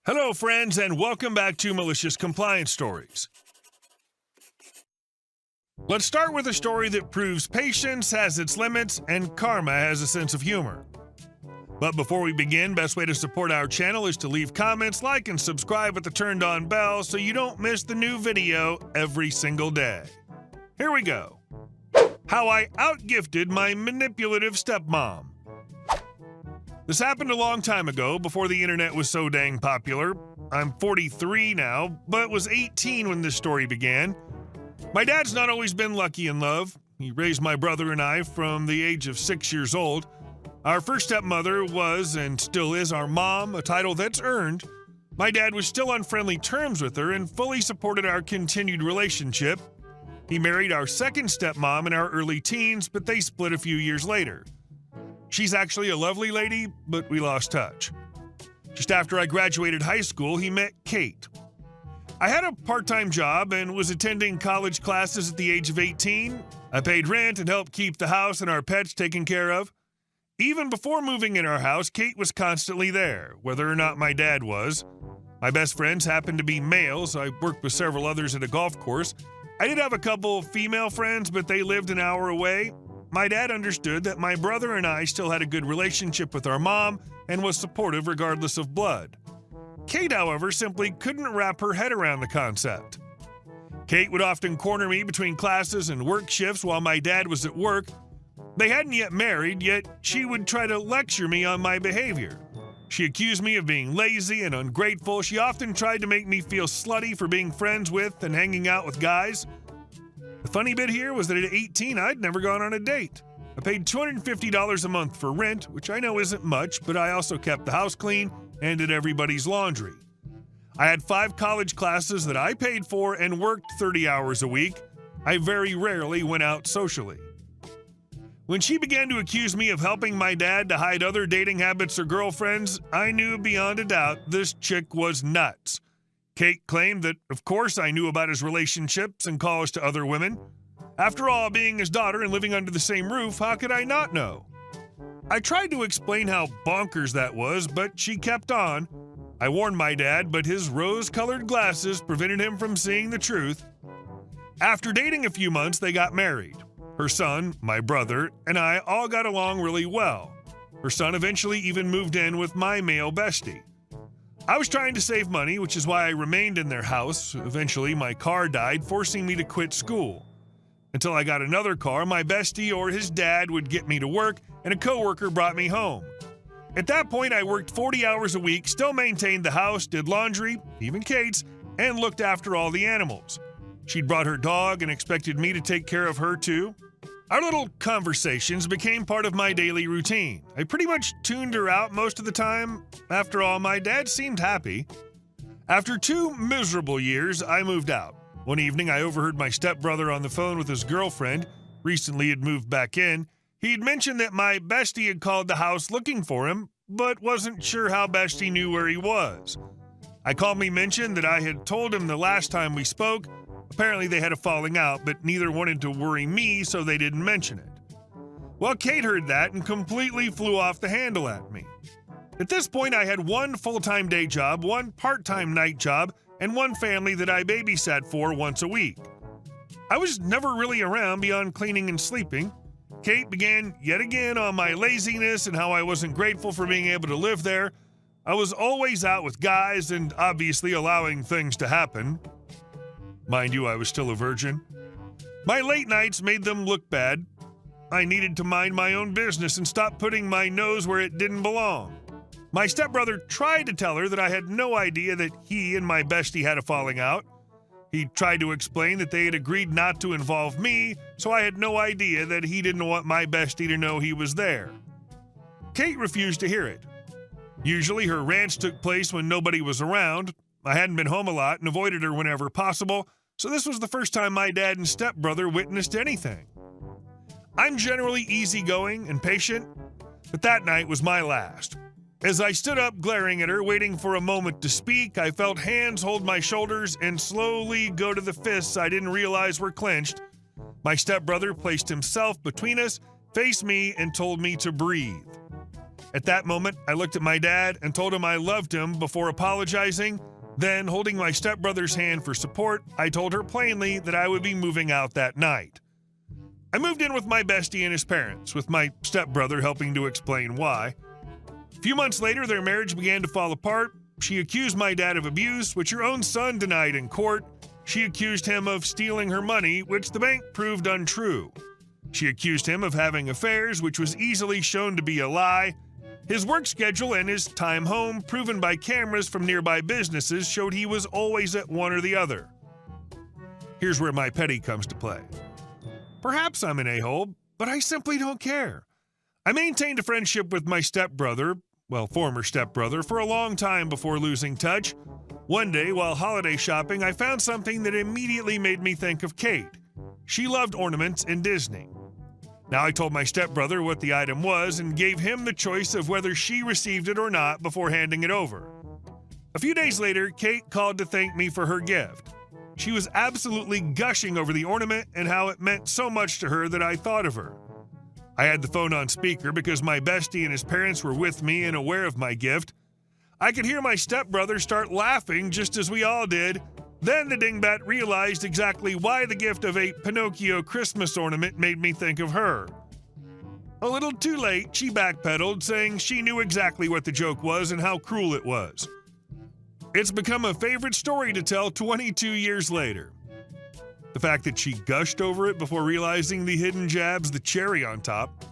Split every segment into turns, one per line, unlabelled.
Hello, friends, and welcome back to Malicious Compliance Stories. Let's start with a story that proves patience has its limits and karma has a sense of humor. But before we begin, best way to support our channel is to leave comments, like, and subscribe with the turned-on bell so you don't miss the new video every single day. Here we go. How I outgifted my manipulative stepmom. This happened a long time ago, before the internet was so dang popular. I'm 43 now, but was 18 when this story began. My dad's not always been lucky in love. He raised my brother and I from the age of 6 years old. Our first stepmother was, and still is, our mom, a title that's earned. My dad was still on friendly terms with her and fully supported our continued relationship. He married our second stepmom in our early teens, but they split a few years later. She's actually a lovely lady, but we lost touch. Just after I graduated high school, he met Kate. I had a part-time job and was attending college classes at the age of 18. I paid rent and helped keep the house and our pets taken care of. Even before moving in our house, Kate was constantly there, whether or not my dad was. My best friends happened to be males. I worked with several others at a golf course. I did have a couple female friends, but they lived an hour away. My dad understood that my brother and I still had a good relationship with our mom and was supportive regardless of blood. Kate, however, simply couldn't wrap her head around the concept. Kate would often corner me between classes and work shifts while my dad was at work. They hadn't yet married, yet she would try to lecture me on my behavior. She accused me of being lazy and ungrateful. She often tried to make me feel slutty for being friends with and hanging out with guys. The funny bit here was that at 18, I'd never gone on a date. I paid $250 a month for rent, which I know isn't much, but I also kept the house clean and did everybody's laundry. I had 5 college classes that I paid for and worked 30 hours a week. I very rarely went out socially. When she began to accuse me of helping my dad to hide other dating habits or girlfriends, I knew beyond a doubt this chick was nuts. Kate claimed that, of course, I knew about his relationships and calls to other women. After all, being his daughter and living under the same roof, how could I not know? I tried to explain how bonkers that was, but she kept on. I warned my dad, but his rose-colored glasses prevented him from seeing the truth. After dating a few months, they got married. Her son, my brother, and I all got along really well. Her son eventually even moved in with my male bestie. I was trying to save money, which is why I remained in their house. Eventually, my car died, forcing me to quit school. Until I got another car, my bestie or his dad would get me to work, and a coworker brought me home. At that point, I worked 40 hours a week, still maintained the house, did laundry, even Kate's, and looked after all the animals. She'd brought her dog and expected me to take care of her too. Our little conversations became part of my daily routine. I pretty much tuned her out most of the time. After all, my dad seemed happy. After 2 miserable years, I moved out. One evening, I overheard my stepbrother on the phone with his girlfriend. Recently had moved back in. He'd mentioned that my bestie had called the house looking for him, but wasn't sure how best he knew where he was. I calmly mentioned that I had told him the last time we spoke. Apparently they had a falling out, but neither wanted to worry me, so they didn't mention it. Well, Kate heard that and completely flew off the handle at me. At this point, I had 1 full-time day job, 1 part-time night job, and 1 family that I babysat for once a week. I was never really around beyond cleaning and sleeping. Kate began yet again on my laziness and how I wasn't grateful for being able to live there. I was always out with guys and obviously allowing things to happen. Mind you, I was still a virgin. My late nights made them look bad. I needed to mind my own business and stop putting my nose where it didn't belong. My stepbrother tried to tell her that I had no idea that he and my bestie had a falling out. He tried to explain that they had agreed not to involve me, so I had no idea that he didn't want my bestie to know he was there. Kate refused to hear it. Usually her rants took place when nobody was around. I hadn't been home a lot and avoided her whenever possible, so this was the first time my dad and stepbrother witnessed anything. I'm generally easygoing and patient, but that night was my last. As I stood up glaring at her, waiting for a moment to speak, I felt hands hold my shoulders and slowly go to the fists I didn't realize were clenched. My stepbrother placed himself between us, faced me, and told me to breathe. At that moment, I looked at my dad and told him I loved him before apologizing. Then, holding my stepbrother's hand for support, I told her plainly that I would be moving out that night. I moved in with my bestie and his parents, with my stepbrother helping to explain why. A few months later, their marriage began to fall apart. She accused my dad of abuse, which her own son denied in court. She accused him of stealing her money, which the bank proved untrue. She accused him of having affairs, which was easily shown to be a lie. His work schedule and his time home, proven by cameras from nearby businesses, showed he was always at one or the other. Here's where my petty comes to play. Perhaps I'm an a-hole, but I simply don't care. I maintained a friendship with my stepbrother, former stepbrother, for a long time before losing touch. One day, while holiday shopping, I found something that immediately made me think of Kate. She loved ornaments and Disney. Now I told my stepbrother what the item was and gave him the choice of whether she received it or not before handing it over. A few days later, Kate called to thank me for her gift. She was absolutely gushing over the ornament and how it meant so much to her that I thought of her. I had the phone on speaker because my bestie and his parents were with me and aware of my gift. I could hear my stepbrother start laughing just as we all did. Then the dingbat realized exactly why the gift of a Pinocchio Christmas ornament made me think of her. A little too late, she backpedaled, saying she knew exactly what the joke was and how cruel it was. It's become a favorite story to tell 22 years later. The fact that she gushed over it before realizing the hidden jab's the cherry on top.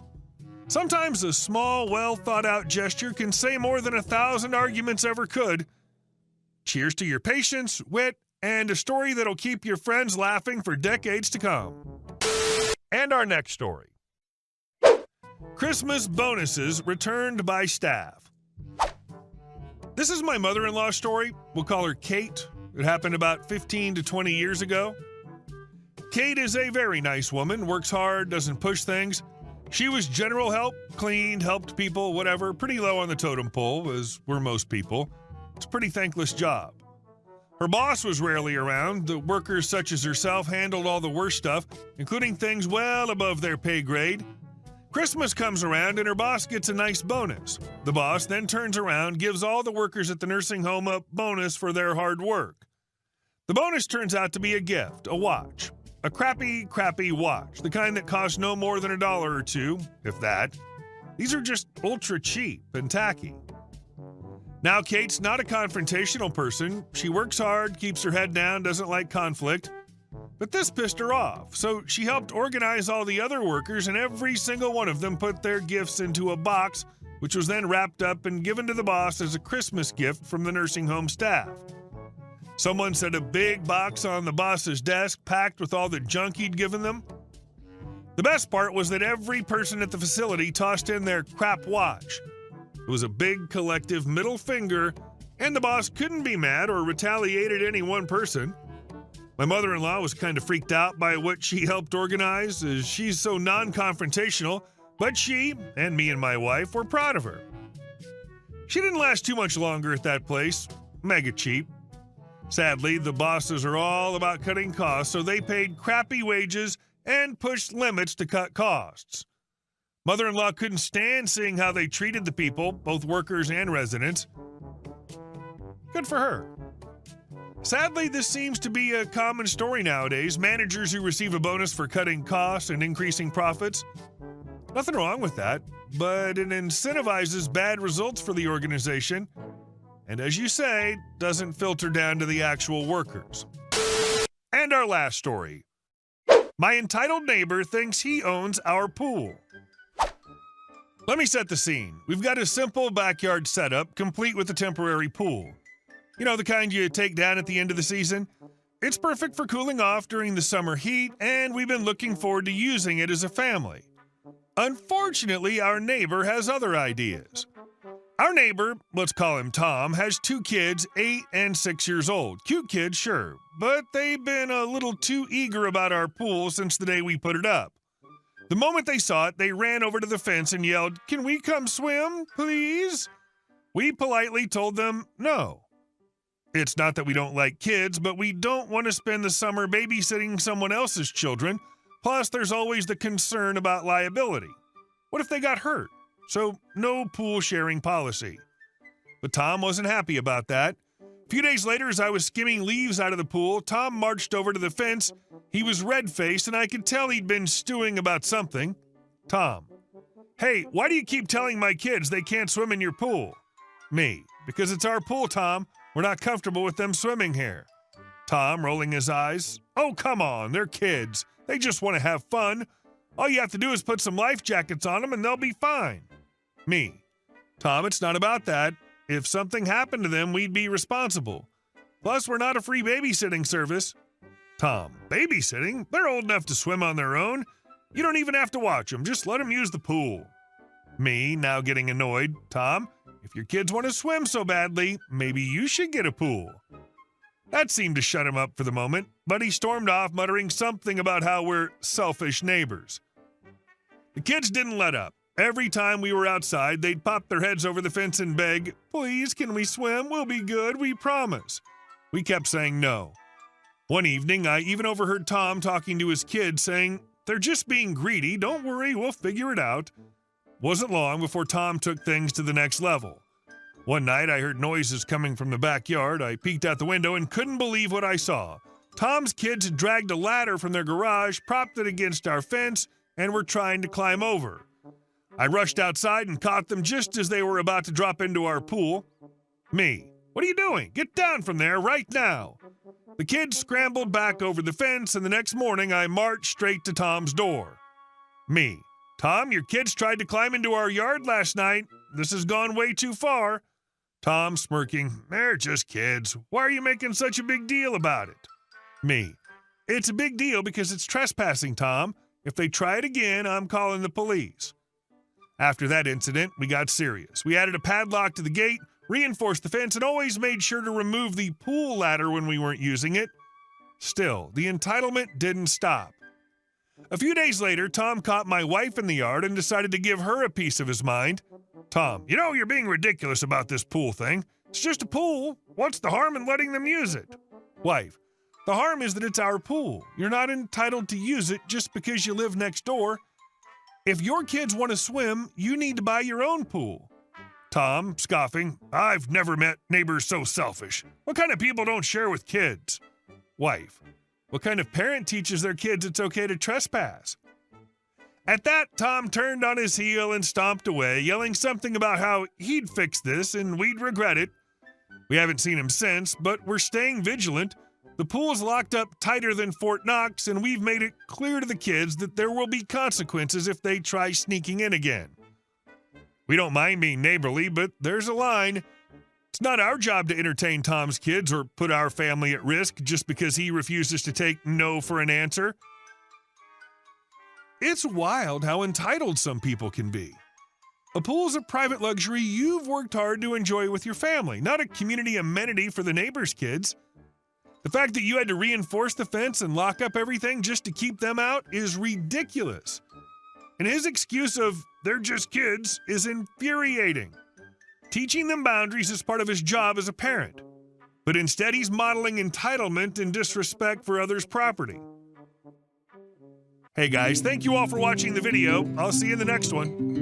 Sometimes a small, well-thought-out gesture can say more than 1,000 arguments ever could. Cheers to your patience, wit, and a story that'll keep your friends laughing for decades to come. And our next story. Christmas bonuses returned by staff. This is my mother-in-law's story. We'll call her Kate. It happened about 15 to 20 years ago. Kate is a very nice woman, works hard, doesn't push things. She was general help, cleaned, helped people, whatever, pretty low on the totem pole, as were most people. It's a pretty thankless job. Her boss was rarely around. The workers such as herself handled all the worst stuff, including things well above their pay grade. Christmas comes around and her boss gets a nice bonus. The boss then turns around, gives all the workers at the nursing home a bonus for their hard work. The bonus turns out to be a gift, a watch. A crappy watch, the kind that costs no more than $1 or $2, if that. These are just ultra cheap and tacky. Now, Kate's not a confrontational person. She works hard, keeps her head down, doesn't like conflict. But this pissed her off, so she helped organize all the other workers, and every single one of them put their gifts into a box, which was then wrapped up and given to the boss as a Christmas gift from the nursing home staff. Someone set a big box on the boss's desk, packed with all the junk he'd given them. The best part was that every person at the facility tossed in their crap watch. It was a big collective middle finger, and the boss couldn't be mad or retaliate at any one person. My mother-in-law was kind of freaked out by what she helped organize, as she's so non-confrontational, but she, and me and my wife, were proud of her. She didn't last too much longer at that place. Mega cheap. Sadly, the bosses are all about cutting costs, so they paid crappy wages and pushed limits to cut costs. Mother-in-law couldn't stand seeing how they treated the people, both workers and residents. Good for her. Sadly, this seems to be a common story nowadays. Managers who receive a bonus for cutting costs and increasing profits. Nothing wrong with that, but it incentivizes bad results for the organization. And as you say, doesn't filter down to the actual workers. And our last story. My entitled neighbor thinks he owns our pool. Let me set the scene. We've got a simple backyard setup, complete with a temporary pool. You know, the kind you take down at the end of the season? It's perfect for cooling off during the summer heat, and we've been looking forward to using it as a family. Unfortunately, our neighbor has other ideas. Our neighbor, let's call him Tom, has 2 kids, 8 and 6 years old. Cute kids, sure, but they've been a little too eager about our pool since the day we put it up. The moment they saw it, they ran over to the fence and yelled, "Can we come swim, please?" We politely told them no. It's not that we don't like kids, but we don't want to spend the summer babysitting someone else's children. Plus, there's always the concern about liability. What if they got hurt? so no pool sharing policy. But Tom wasn't happy about that. A few days later, as I was skimming leaves out of the pool, Tom marched over to the fence. He was red-faced, and I could tell he'd been stewing about something. Tom: "Hey, why do you keep telling my kids they can't swim in your pool?" Me: "Because it's our pool, Tom. We're not comfortable with them swimming here." Tom, rolling his eyes: "Oh, come on, they're kids. They just want to have fun. All you have to do is put some life jackets on them and they'll be fine." Me: "Tom, it's not about that. If something happened to them, we'd be responsible. Plus, we're not a free babysitting service." Tom: "Babysitting? They're old enough to swim on their own. You don't even have to watch them. Just let them use the pool." Me, now getting annoyed: "Tom, if your kids want to swim so badly, maybe you should get a pool." That seemed to shut him up for the moment, but he stormed off, muttering something about how we're selfish neighbors. The kids didn't let up. Every time we were outside, they'd pop their heads over the fence and beg, "Please, can we swim? We'll be good, we promise." We kept saying no. One evening, I even overheard Tom talking to his kids, saying, "They're just being greedy. Don't worry, we'll figure it out." Wasn't long before Tom took things to the next level. One night, I heard noises coming from the backyard. I peeked out the window and couldn't believe what I saw. Tom's kids had dragged a ladder from their garage, propped it against our fence, and were trying to climb over. I rushed outside and caught them just as they were about to drop into our pool. Me: "What are you doing? Get down from there right now." The kids scrambled back over the fence, and the next morning I marched straight to Tom's door. Me: "Tom, your kids tried to climb into our yard last night. This has gone way too far." Tom, smirking: "They're just kids. Why are you making such a big deal about it?" Me: "It's a big deal because it's trespassing, Tom. If they try it again, I'm calling the police." After that incident, we got serious. We added a padlock to the gate, reinforced the fence, and always made sure to remove the pool ladder when we weren't using it. Still, the entitlement didn't stop. A few days later, Tom caught my wife in the yard and decided to give her a piece of his mind. Tom: "You know, you're being ridiculous about this pool thing. It's just a pool. What's the harm in letting them use it?" Wife: "The harm is that it's our pool. You're not entitled to use it just because you live next door. If your kids want to swim, you need to buy your own pool." Tom, scoffing: "I've never met neighbors so selfish. What kind of people don't share with kids?" Wife: "What kind of parent teaches their kids it's okay to trespass?" At that, Tom turned on his heel and stomped away, yelling something about how he'd fix this and we'd regret it. We haven't seen him since, but we're staying vigilant. The pool's locked up tighter than Fort Knox, and we've made it clear to the kids that there will be consequences if they try sneaking in again. We don't mind being neighborly, but there's a line. It's not our job to entertain Tom's kids or put our family at risk just because he refuses to take no for an answer. It's wild how entitled some people can be. A pool's a private luxury you've worked hard to enjoy with your family, not a community amenity for the neighbor's kids. The fact that you had to reinforce the fence and lock up everything just to keep them out is ridiculous. And his excuse of "they're just kids" is infuriating. Teaching them boundaries is part of his job as a parent. But instead he's modeling entitlement and disrespect for others' property. Hey guys, thank you all for watching the video. I'll see you in the next one.